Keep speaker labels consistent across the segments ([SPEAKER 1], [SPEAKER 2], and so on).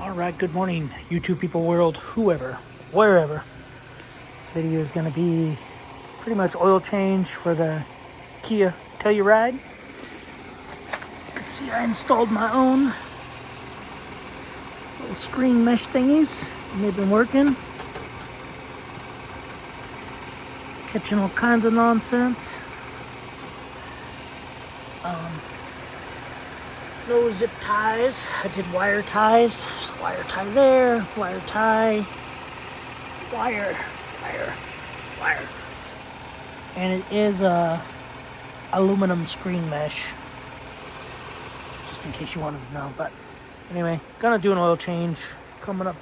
[SPEAKER 1] Alright, good morning, YouTube people, world, whoever, wherever. This video is going to be pretty much oil change for the Kia Telluride. You can see I installed my own little screen mesh thingies, and they've been working. Catching all kinds of nonsense. No zip ties. I did wire ties. So wire tie there, wire tie, wire. And it is a aluminum screen mesh, just in case you wanted to know. But anyway, gonna do an oil change. Coming up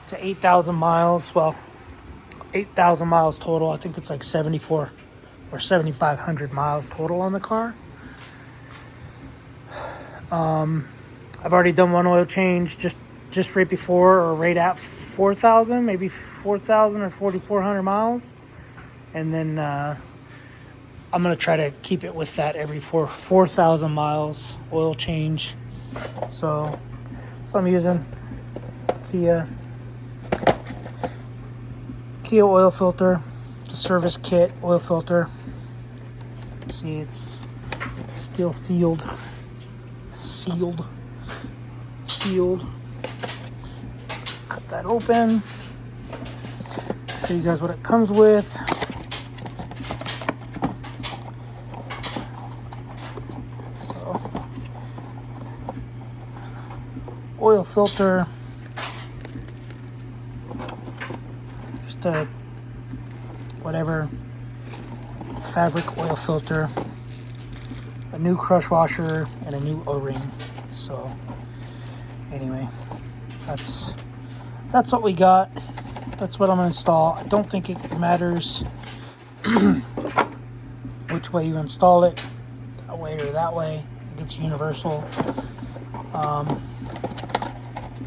[SPEAKER 1] to 8,000 miles. Well, 8,000 miles total. I think it's like 74 or 7,500 miles total on the car. I've already done one oil change just right before or right at 4,000, maybe 4,000 or 4,400 miles. And then I'm going to try to keep it with that every 4,000 miles oil change. So I'm using Kia oil filter, the service kit oil filter. See, it's still sealed. Cut that open. Show you guys what it comes with. So, oil filter. Just a whatever fabric oil filter. A new crush washer and a new O-ring. So anyway, that's what we got. That's what I'm gonna install. I don't think it matters which way you install it, that way or that way. I think it's universal.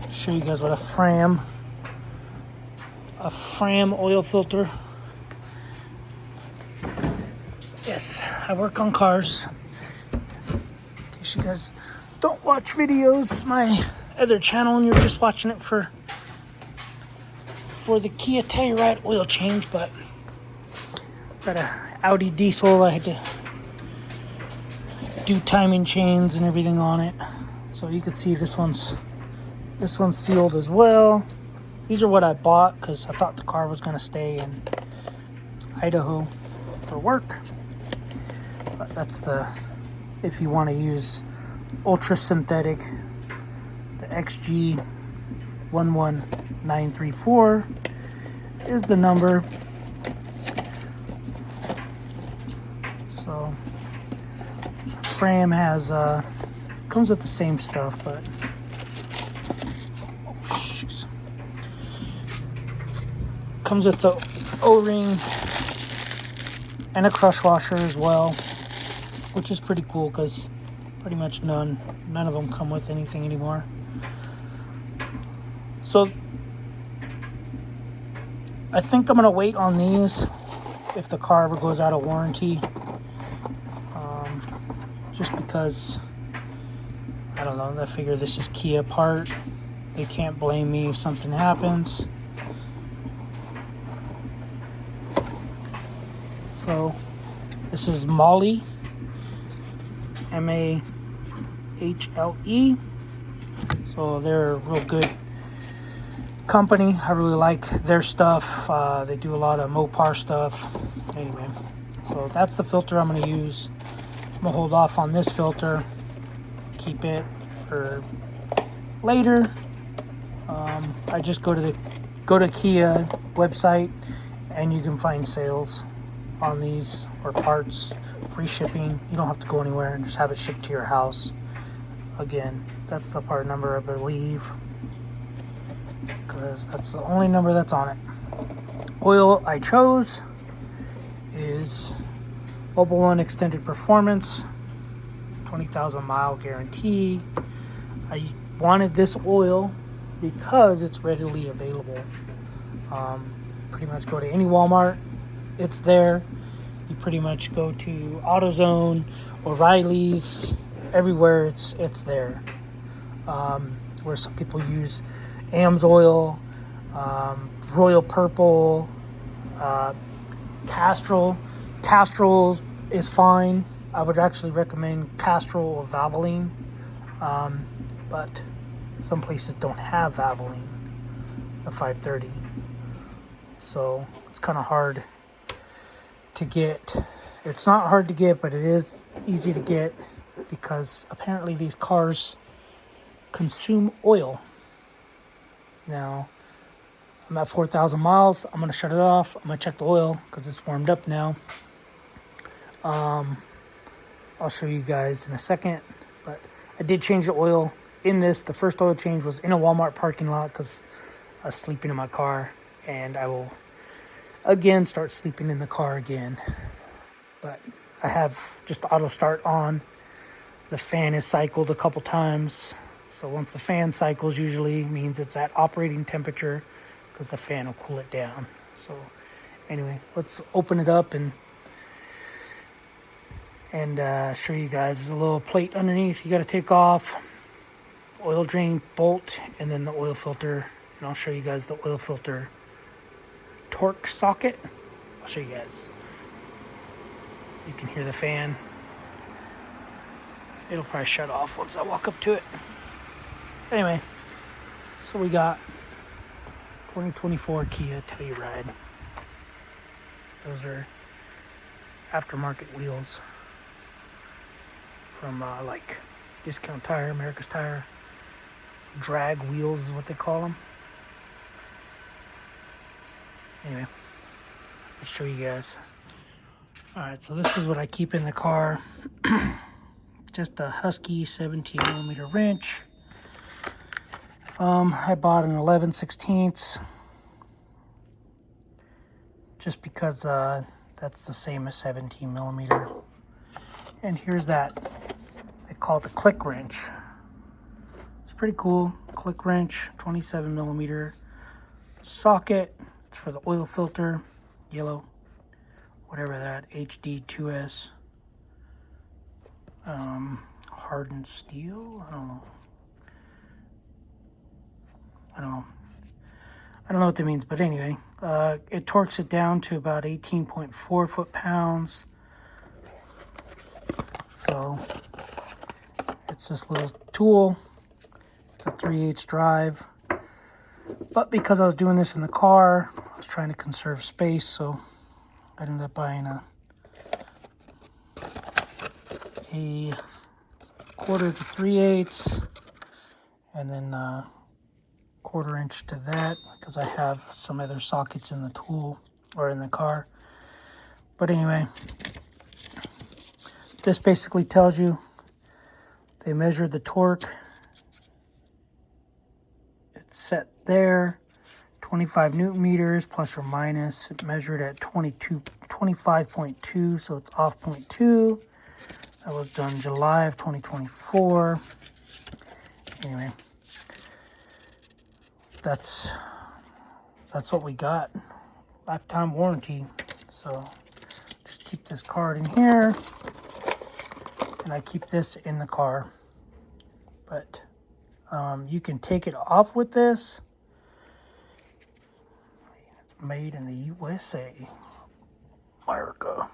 [SPEAKER 1] Show you guys what a Fram oil filter. Yes, I work on cars. You guys don't watch videos, my other channel, and you're just watching it for the Kia Telluride oil change. But got a Audi diesel. I had to do timing chains and everything on it, so you can see this one's sealed as well. These are what I bought because I thought the car was going to stay in Idaho for work. But that's if you want to use ultra synthetic, the XG11934 is the number. So Fram has comes with the same stuff, but comes with the O-ring and a crush washer as well, which is pretty cool because pretty much none of them come with anything anymore. So I think I'm gonna wait on these if the car ever goes out of warranty, just because I don't know, I figure this is Kia part. They can't blame me if something happens. So this is Mobil, Mahle. So they're a real good company. I really like their stuff. They do a lot of Mopar stuff. Anyway, so that's the filter I'm going to use. I'm going to hold off on this filter, keep it for later. I just go to Kia website and you can find sales on these or parts, free shipping. You don't have to go anywhere and just have it shipped to your house. Again, that's the part number, I believe, because that's the only number that's on it. Oil I chose is Mobil 1 Extended Performance, 20,000 mile guarantee. I wanted this oil because it's readily available. Pretty much go to any Walmart, it's there. You pretty much go to AutoZone, O'Reilly's, everywhere it's there. where some people use AMS oil, Royal Purple, Castrol. Castrol is fine. I would actually recommend Castrol or Valvoline, but some places don't have Valvoline, the 530. So it's kind of hard to get. It's not hard to get, but it is easy to get because apparently these cars consume oil. Now, I'm at 4,000 miles. I'm going to shut it off. I'm going to check the oil because it's warmed up now. I'll show you guys in a second. But I did change the oil in this. The first oil change was in a Walmart parking lot because I was sleeping in my car. And I will, again, start sleeping in the car again. But I have just auto start on. The fan is cycled a couple times. So once the fan cycles, usually means it's at operating temperature because the fan will cool it down. So anyway, let's open it up and show you guys. There's a little plate underneath you got to take off. Oil drain bolt and then the oil filter. And I'll show you guys the oil filter torque socket. I'll show you guys. You can hear the fan. It'll probably shut off once I walk up to it. Anyway, so we got 2024 Kia Telluride. Those are aftermarket wheels from like Discount Tire, America's Tire. Drag wheels is what they call them. Anyway, let's show you guys. Alright, so this is what I keep in the car. Just a Husky 17 millimeter wrench. I bought an 11/16 just because that's the same as 17 millimeter. And here's that. They call it the click wrench. It's pretty cool. Click wrench, 27 millimeter socket. It's for the oil filter, yellow, whatever that, HD2S. Hardened steel. I don't know what that means, but anyway, it torques it down to about 18.4 foot-pounds. So it's this little tool. It's a 3/8 drive. But because I was doing this in the car, I was trying to conserve space, so I ended up buying a 1/4 to 3/8, and then 1/4 inch to that because I have some other sockets in the tool or in the car. But anyway, this basically tells you they measured the torque. It's set there, 25 newton meters plus or minus. It measured at 25.2, so it's off 0.2. That was done July of 2024. Anyway, that's what we got. Lifetime warranty. So just keep this card in here, and I keep this in the car. But you can take it off with this. It's made in the USA, America.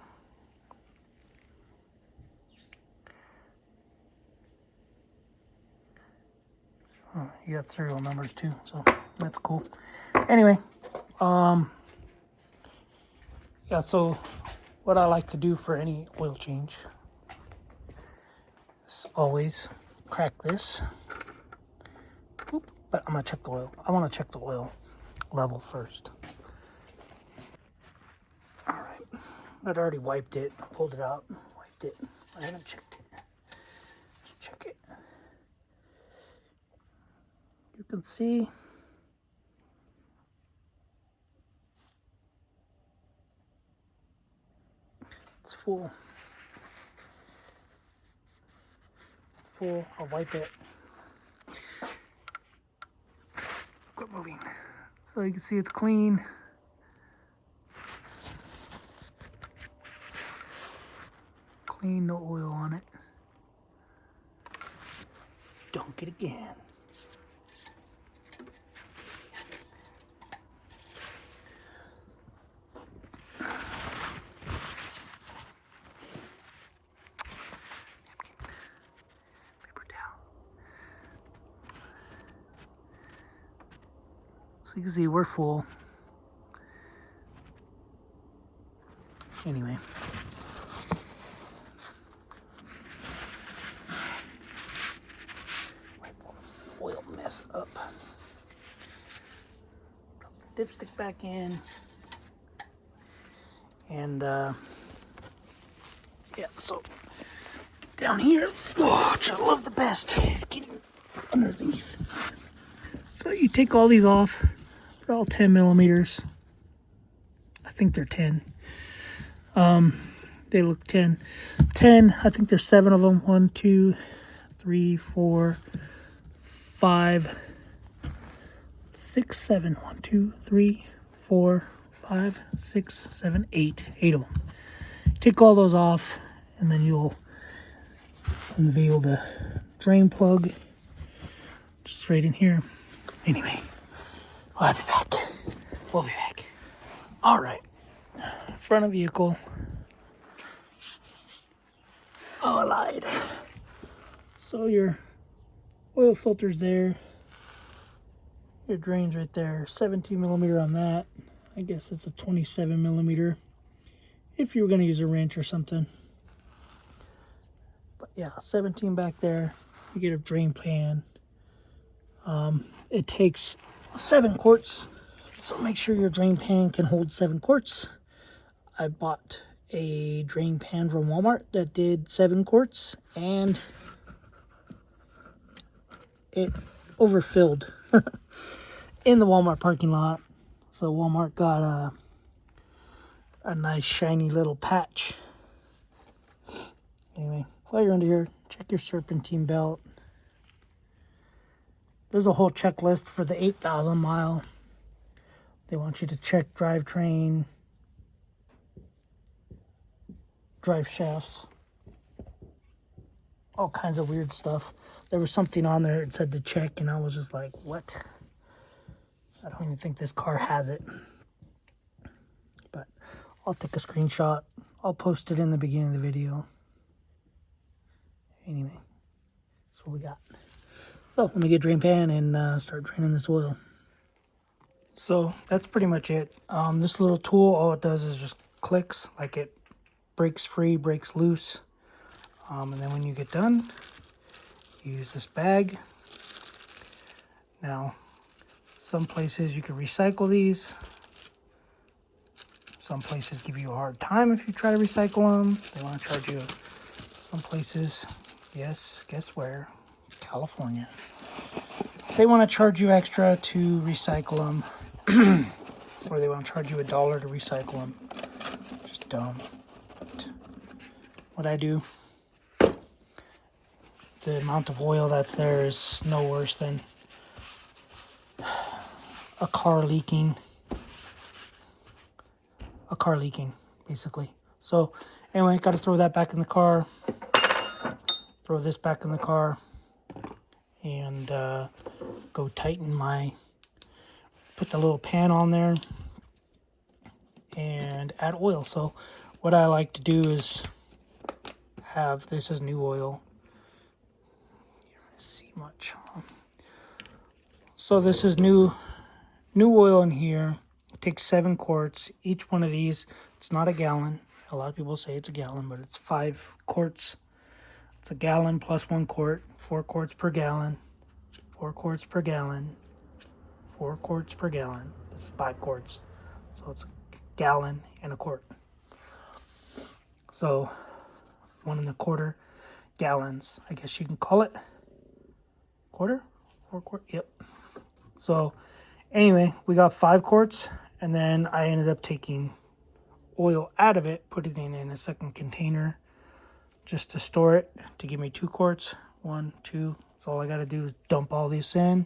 [SPEAKER 1] You got serial numbers too, so that's cool. Anyway, yeah, so what I like to do for any oil change is always crack this. Oop, but I'm gonna check the oil. I want to check the oil level first. All right, I'd already wiped it. I pulled it out, wiped it. I haven't checked it. Let's check it. You can see it's full. It's full. I'll wipe it. Quit moving. So you can see it's clean. Clean, no oil on it. Let's dunk it again. So you can see we're full. Anyway. Wipe all this oil mess up. Drop the dipstick back in. And yeah, so down here, which I love the best, is getting underneath. So you take all these off. They're all 10 millimeters. I think they're 10. They look 10. 10, I think there's 7 of them. 1, 2, 3, 4, 5, 6, 7. 1, 2, 3, 4, 5, 6, 7, 8. 8 of them. Take all those off, and then you'll unveil the drain plug. Just right in here. Anyway, I'll be back. We'll be back. All right. Front of vehicle. Oh, I lied. So your oil filter's there. Your drain's right there. 17 millimeter on that. I guess it's a 27 millimeter if you were going to use a wrench or something. But yeah, 17 back there. You get a drain pan. It takes 7 quarts, so make sure your drain pan can hold 7 quarts. I bought a drain pan from Walmart that did 7 quarts, and it overfilled in the Walmart parking lot. So Walmart got a nice shiny little patch. Anyway, while you're under here, check your serpentine belt. There's a whole checklist for the 8,000 mile. They want you to check drivetrain, drive shafts, all kinds of weird stuff. There was something on there that said to check, and I was just like, what? I don't even think this car has it. But I'll take a screenshot. I'll post it in the beginning of the video. Anyway, that's what we got. So let me get a drain pan and start draining this oil. So that's pretty much it. This little tool, all it does is just clicks, like it breaks free, breaks loose. And then when you get done, use this bag. Now, some places you can recycle these. Some places give you a hard time if you try to recycle them. They want to charge you. Some places, yes, guess where? California. They want to charge you extra to recycle them. Or they want to charge you $1 to recycle them. Just dumb. But what I do, the amount of oil that's there is no worse than a car leaking, basically. So anyway, got to throw that back in the car, throw this back in the car, and go tighten put the little pan on there and add oil. So what I like to do is have, this is new oil. You can't see much. So this is new oil in here. It takes 7 quarts. Each one of these, it's not a gallon. A lot of people say it's a gallon, but it's 5 quarts. It's a gallon plus 1 quart. 4 quarts per gallon. 4 quarts per gallon. 4 quarts per gallon. This is 5 quarts. So it's a gallon and a quart. So 1 1/4 gallons, I guess you can call it. Quarter? 4 quart? Yep. So anyway, we got 5 quarts, and then I ended up taking oil out of it, putting it in a second container just to store it, to give me 2 quarts. 1, 2. So all I got to do is dump all this in.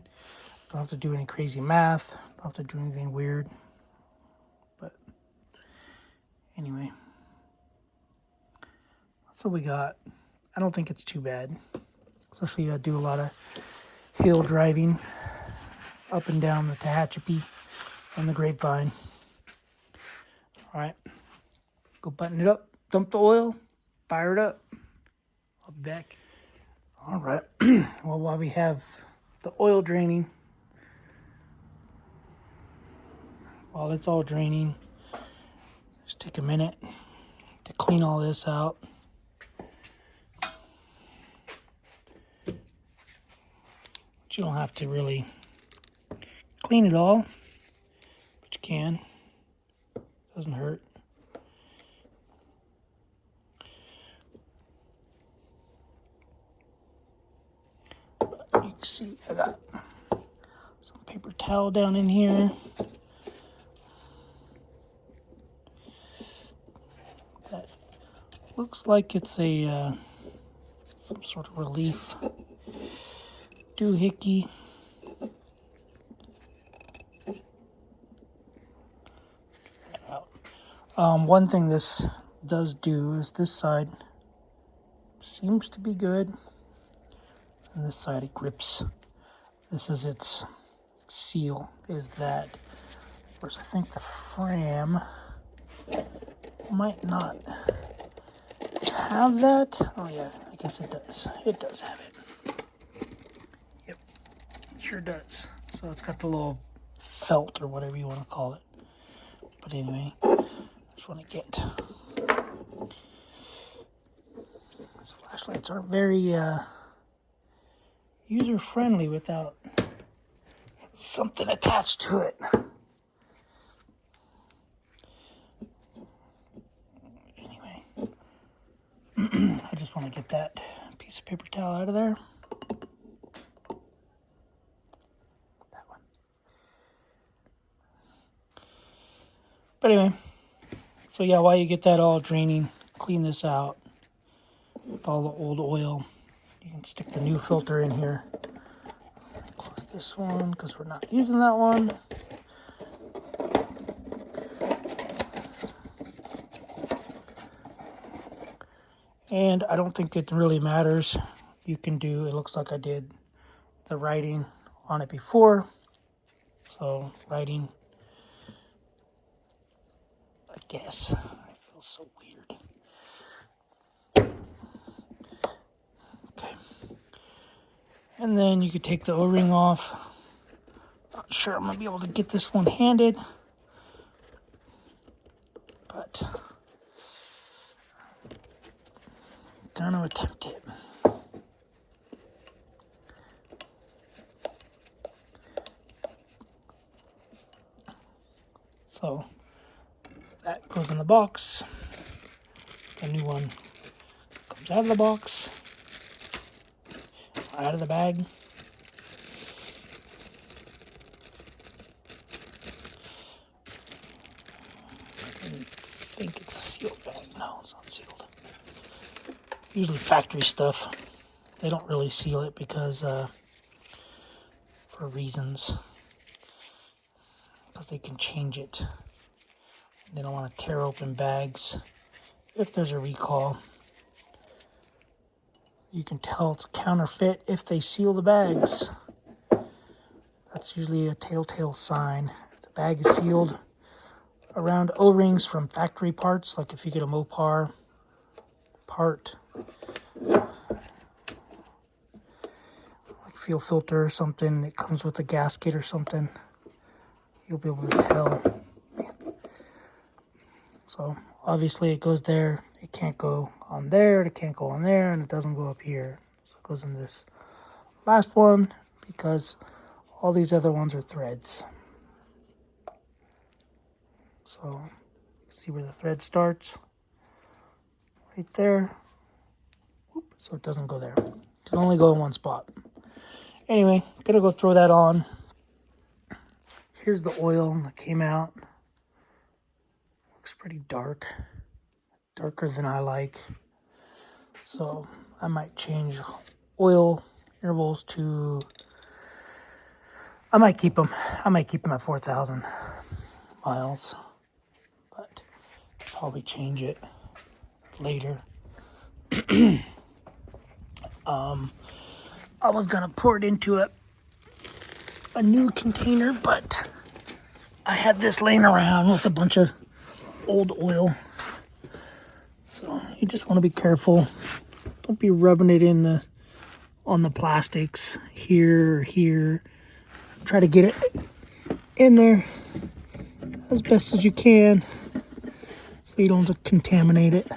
[SPEAKER 1] Don't have to do any crazy math. Don't have to do anything weird. But anyway, that's what we got. I don't think it's too bad. Especially I do a lot of hill driving up and down the Tehachapi and the Grapevine. All right, go button it up, dump the oil, fire it up. I'll be back. All right, well, while we have the oil draining, while it's all draining, just take a minute to clean all this out. But you don't have to really clean it all, but you can. Doesn't hurt. But you can see I got some paper towel down in here. That looks like it's a some sort of relief doohickey. Get that out. One thing this does do is this side seems to be good, and this side it grips. This is its seal, is that. Of course, I think the frame might not have that. Oh yeah, I guess it does. It does have it. Yep, sure does. So it's got the little felt or whatever you want to call it. But anyway, I just want to get. These flashlights aren't very user friendly without something attached to it. I just want to get that piece of paper towel out of there. That one. But anyway, so yeah, while you get that all draining, clean this out with all the old oil. You can stick the new filter in here. Close this one because we're not using that one. And I don't think it really matters. You can do, it looks like I did the writing on it before. So writing, I guess. It feels so weird. Okay. And then you could take the O-ring off. Not sure I'm going to be able to get this one handed. But gonna attempt it. So that goes in the box. The new one comes out of the box, out of the bag. I think it's a sealed bag. No, it's not sealed. Usually factory stuff, they don't really seal it because for reasons, because they can change it. They don't want to tear open bags if there's a recall. You can tell it's a counterfeit if they seal the bags. That's usually a telltale sign. If the bag is sealed around O-rings from factory parts, like if you get a Mopar part, like fuel filter or something, it comes with a gasket or something, you'll be able to tell. So obviously it goes there, it can't go on there, it can't go on there, and it doesn't go up here. So it goes in this last one because all these other ones are threads. So you can see where the thread starts, right there. So it doesn't go there. It can only go in one spot. Anyway, gonna go throw that on. Here's the oil that came out. Looks pretty dark. Darker than I like. So I might change oil intervals to, I might keep them at 4,000 miles. But probably change it later. I was gonna pour it into a new container, but I had this laying around with a bunch of old oil. So you just want to be careful. Don't be rubbing it on the plastics here or here. Try to get it in there as best as you can so you don't contaminate it.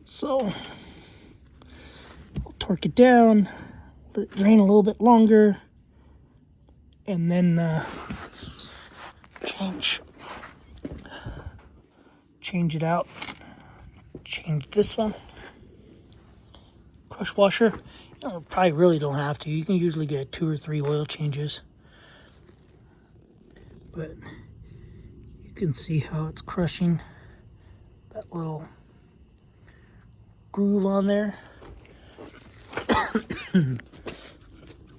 [SPEAKER 1] So I'll torque it down, let it drain a little bit longer, and then change it out. Change this one. Crush washer. You probably really don't have to. You can usually get 2 or 3 oil changes. But you can see how it's crushing that little groove on there.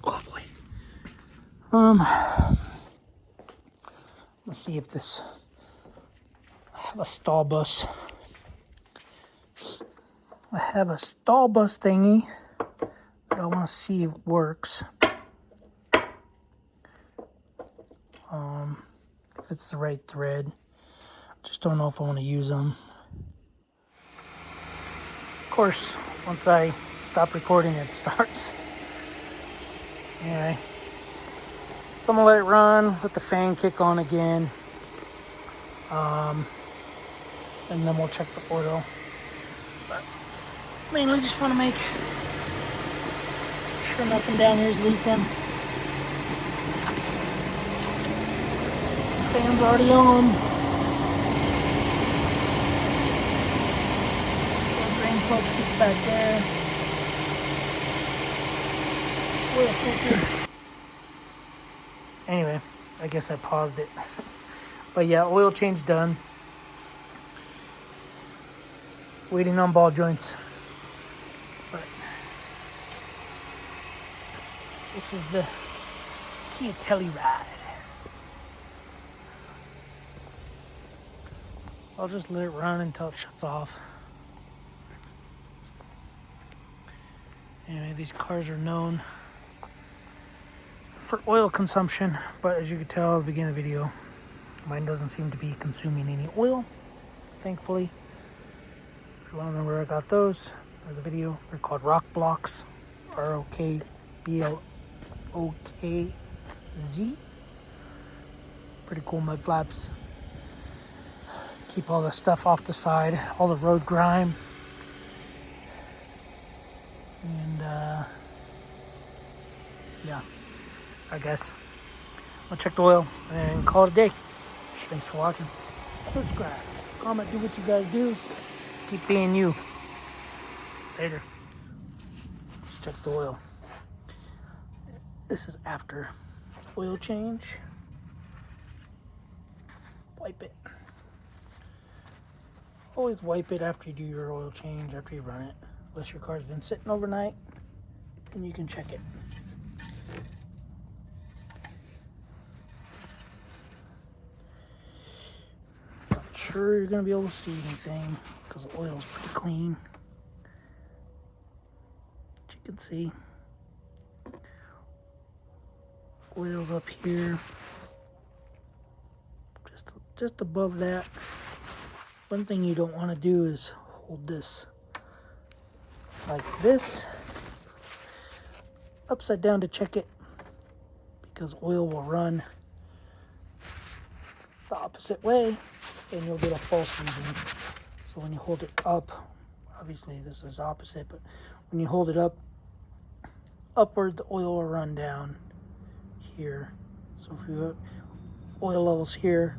[SPEAKER 1] Oh boy. Let's see if this, I have a stall bus. I have a stall bus thingy that I want to see if it works. If it's the right thread. Just don't know if I want to use them. Of course, once I stop recording, it starts. Anyway, so I'm gonna let it run, let the fan kick on again, and then we'll check the oil. But mainly just want to make sure nothing down here is leaking. The fan's already on. The drain plug sits back there. Oil filter. Anyway, I guess I paused it. But yeah, oil change done. Waiting on ball joints. But this is the Kia Telluride. So I'll just let it run until it shuts off. Anyway, these cars are known for oil consumption, but as you can tell at the beginning of the video, mine doesn't seem to be consuming any oil, thankfully. If you want to know where I got those, there's a video. They're called rock blocks, ROKBLOKZ. Pretty cool mud flaps. Keep all the stuff off the side, all the road grime. And yeah, I guess I'll check the oil and call it a day. Thanks for watching. Subscribe, comment, do what you guys do. Keep being you. Later. Let's check the oil. This is after oil change. Wipe it. Always wipe it after you do your oil change, after you run it. Unless your car's been sitting overnight, then you can check it. Not sure you're going to be able to see anything because the oil is pretty clean. As you can see, oil's up here, just above that. One thing you don't want to do is hold this like this upside down to check it, because oil will run the opposite way and you'll get a false reading. So when you hold it up, obviously this is opposite, but when you hold it up upward, the oil will run down here. So if you have oil levels here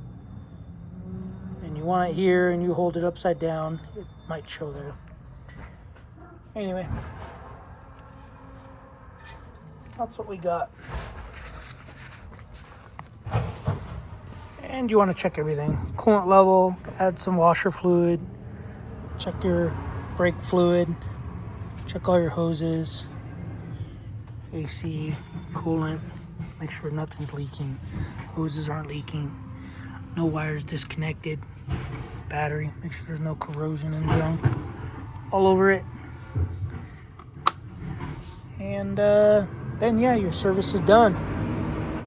[SPEAKER 1] and you want it here and you hold it upside down, it might show there. Anyway, that's what we got. And you want to check everything. Coolant level, add some washer fluid, check your brake fluid, check all your hoses, AC, coolant, make sure nothing's leaking, hoses aren't leaking, no wires disconnected, battery, make sure there's no corrosion and junk all over it. And then yeah, your service is done.